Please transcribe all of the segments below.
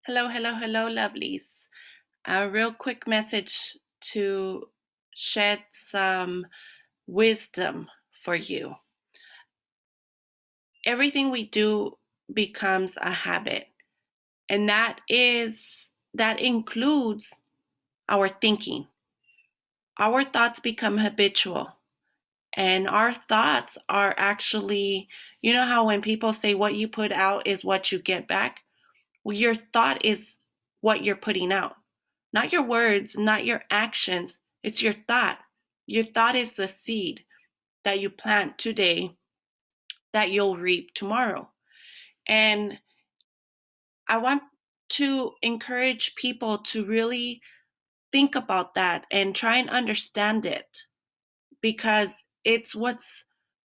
Hello, hello, hello, lovelies. A real quick message to shed some wisdom for you. Everything we do becomes a habit, and that includes our thinking. Our thoughts become habitual, and our thoughts are actually, you know how when people say what you put out is what you get back? Well, your thought is what you're putting out, not your words, not your actions. It's your thought. Your thought is the seed that you plant today that you'll reap tomorrow. And I want to encourage people to really think about that and try and understand it because it's what's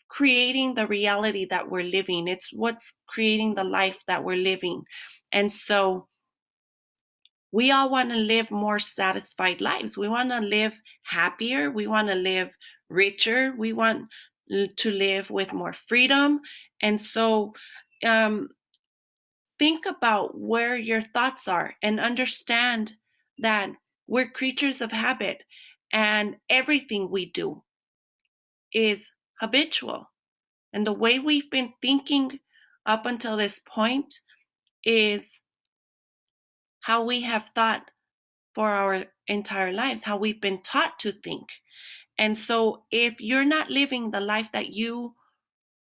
creating the reality that we're living. It's what's creating the life that we're living. And so we all want to live more satisfied lives. We want to live happier. We want to live richer. We want to live with more freedom. And so, um, think about where your thoughts are and understand that we're creatures of habit and everything we do is habitual. And the way we've been thinking up until this point is how we have thought for our entire lives, how we've been taught to think. And so, if you're not living the life that you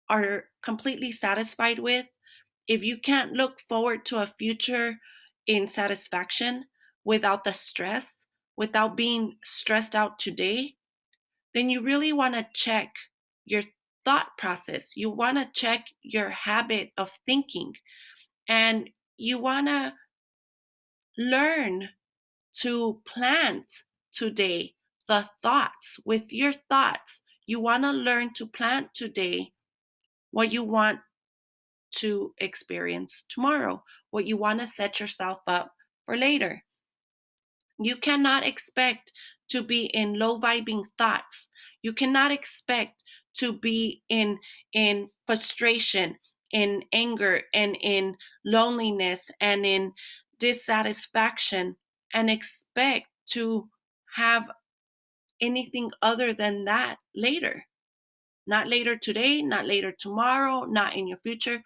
are completely satisfied with, if you can't look forward to a future in satisfaction without the stress, without being stressed out today, then you really want to check your thought process. You want to check your habit of thinking, and you want to learn to plant today the thoughts with your thoughts. You want to learn to plant today what you want to experience tomorrow, what you want to set yourself up for later. You cannot expect to be in low vibing thoughts. You cannot expect to be in frustration, in anger, and in loneliness and in dissatisfaction and expect to have anything other than that later. Not later today, not later tomorrow, not in your future.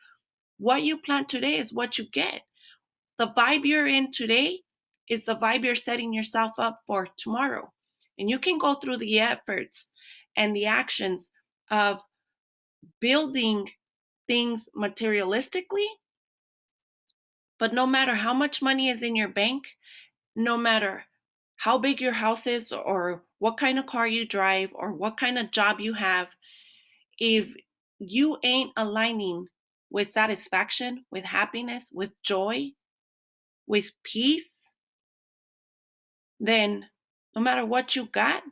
What you plant today is what you get. The vibe you're in today is the vibe you're setting yourself up for tomorrow. And you can go through the efforts and the actions of building things materialistically, but no matter how much money is in your bank, no matter how big your house is, or what kind of car you drive, or what kind of job you have, if you ain't aligning with satisfaction, with happiness, with joy, with peace, then no matter what you got,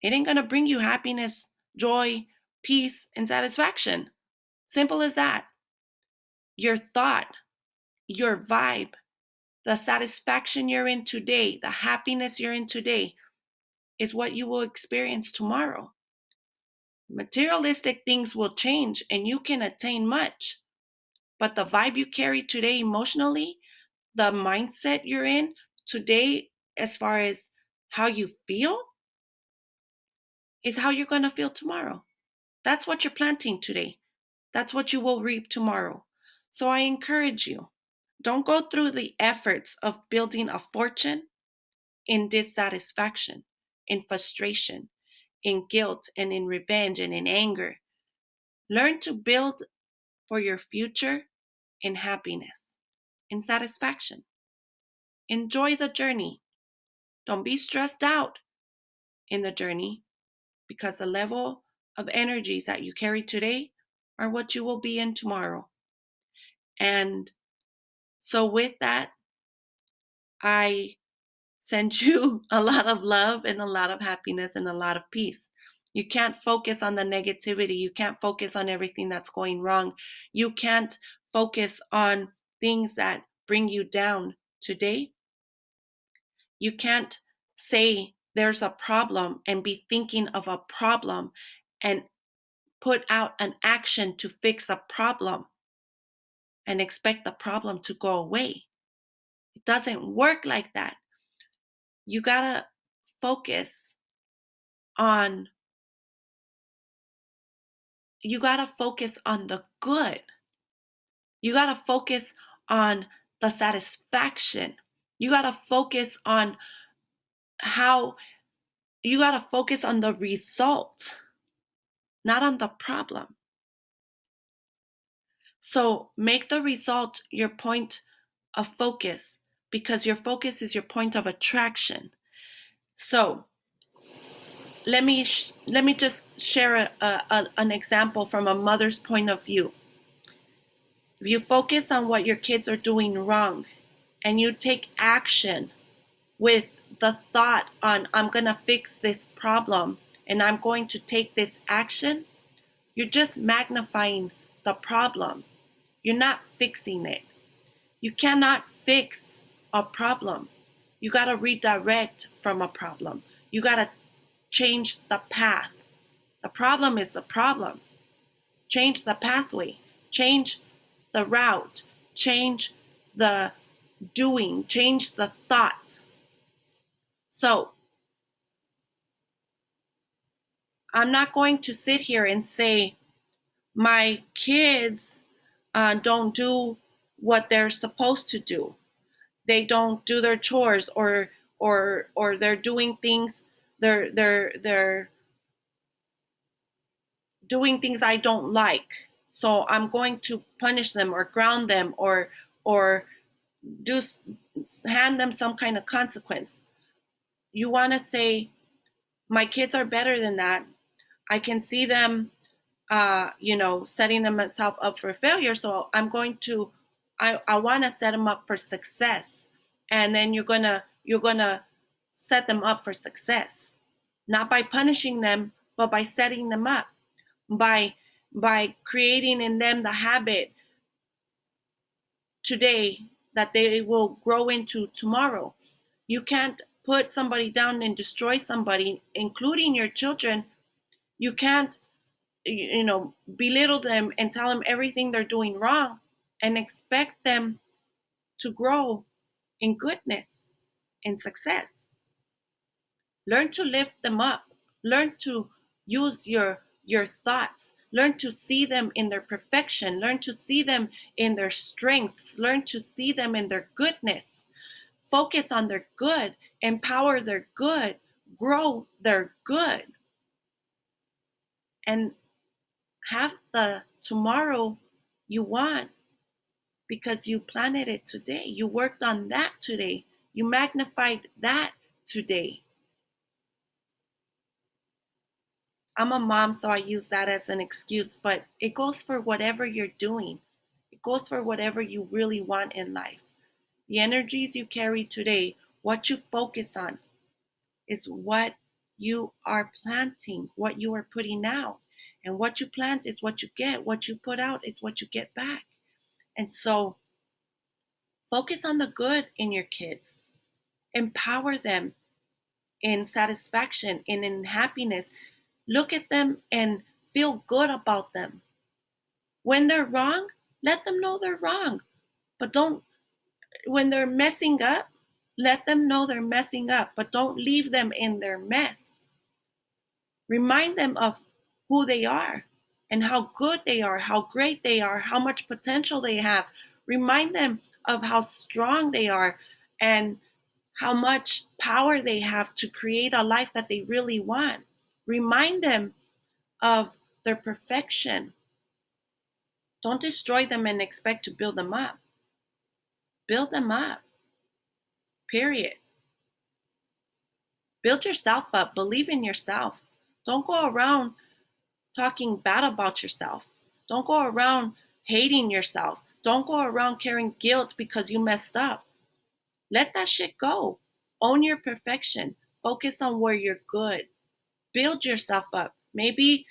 it ain't gonna bring you happiness, joy, peace, and satisfaction. Simple as that. Your thought, your vibe, the satisfaction you're in today, the happiness you're in today is what you will experience tomorrow. Materialistic things will change and you can attain much, but the vibe you carry today emotionally, the mindset you're in today, as far as how you feel, is how you're going to feel tomorrow. That's what you're planting today. That's what you will reap tomorrow. So I encourage you, don't go through the efforts of building a fortune in dissatisfaction, in frustration, in guilt, and in revenge, and in anger. Learn to build for your future in happiness, in satisfaction. Enjoy the journey. Don't be stressed out in the journey because the level of energies that you carry today are what you will be in tomorrow. And so, with that, I send you a lot of love and a lot of happiness and a lot of peace. You can't focus on the negativity. You can't focus on everything that's going wrong. You can't focus on things that bring you down today. You can't say there's a problem and be thinking of a problem and put out an action to fix a problem and expect the problem to go away. It doesn't work like that. You gotta focus on you gotta focus on the good. You gotta focus on the satisfaction. You gotta focus on how you gotta focus on the result, not on the problem. So make the result your point of focus because your focus is your point of attraction. So let me just share an example from a mother's point of view. If you focus on what your kids are doing wrong and you take action with the thought on I'm going to fix this problem and I'm going to take this action, you're just magnifying the problem. You're not fixing it. You cannot fix a problem. You got to redirect from a problem. You got to change the path. The problem is the problem. Change the pathway. Change the route. Change the doing. Change the thought. So I'm not going to sit here and say my kids don't do what they're supposed to do. They don't do their chores, or they're doing things. They're doing things I don't like. So I'm going to punish them or ground them or do hand them some kind of consequence. You want to say my kids are better than that. I can see them setting themselves up for failure. So I want to set them up for success. And then you're gonna set them up for success, not by punishing them, but by setting them up, by creating in them the habit today that they will grow into tomorrow. You can't put somebody down and destroy somebody, including your children. You can't belittle them and tell them everything they're doing wrong and expect them to grow in goodness and success. Learn to lift them up. Learn to use your thoughts. Learn to see them in their perfection. Learn to see them in their strengths. Learn to see them in their goodness. Focus on their good. Empower their good. Grow their good. And have the tomorrow you want because you planted it today. You worked on that today. You magnified that today. I'm a mom, so I use that as an excuse, but it goes for whatever you're doing. It goes for whatever you really want in life. The energies you carry today, what you focus on, is what you are planting, what you are putting out. And what you plant is what you get. What you put out is what you get back. And so focus on the good in your kids. Empower them in satisfaction and in happiness. Look at them and feel good about them. When they're wrong, let them know they're wrong. But don't, when they're messing up, let them know they're messing up, but don't leave them in their mess. Remind them of who they are and how good they are, how great they are, how much potential they have. Remind them of how strong they are and how much power they have to create a life that they really want. Remind them of their perfection. Don't destroy them and expect to build them up. Build them up, period. Build yourself up. Believe in yourself. Don't go around talking bad about yourself. Don't go around hating yourself. Don't go around carrying guilt because you messed up. Let that shit go. Own your perfection. Focus on where you're good. Build yourself up. Maybe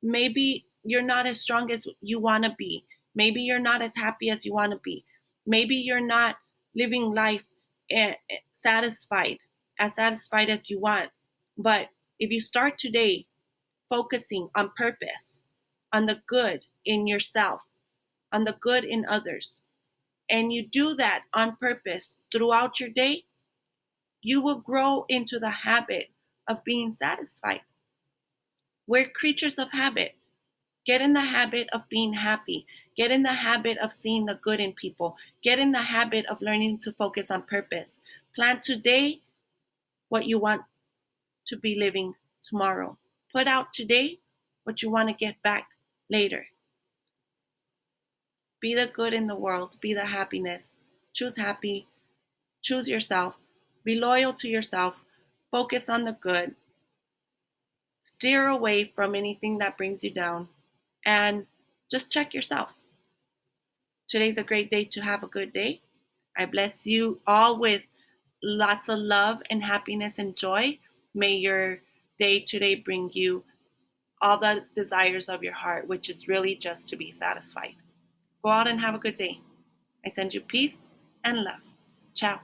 you're not as strong as you want to be. Maybe you're not as happy as you want to be. Maybe you're not living life satisfied, as satisfied as you want. But if you start today focusing on purpose, on the good in yourself, on the good in others, and you do that on purpose throughout your day, you will grow into the habit of being satisfied. We're creatures of habit. Get in the habit of being happy. Get in the habit of seeing the good in people. Get in the habit of learning to focus on purpose. Plan today what you want to be living tomorrow. Put out today what you want to get back later. Be the good in the world. Be the happiness. Choose happy. Choose yourself. Be loyal to yourself. Focus on the good. Steer away from anything that brings you down. And just check yourself. Today's a great day to have a good day. I bless you all with lots of love and happiness and joy. May your day today bring you all the desires of your heart, which is really just to be satisfied. Go out and have a good day. I send you peace and love. Ciao.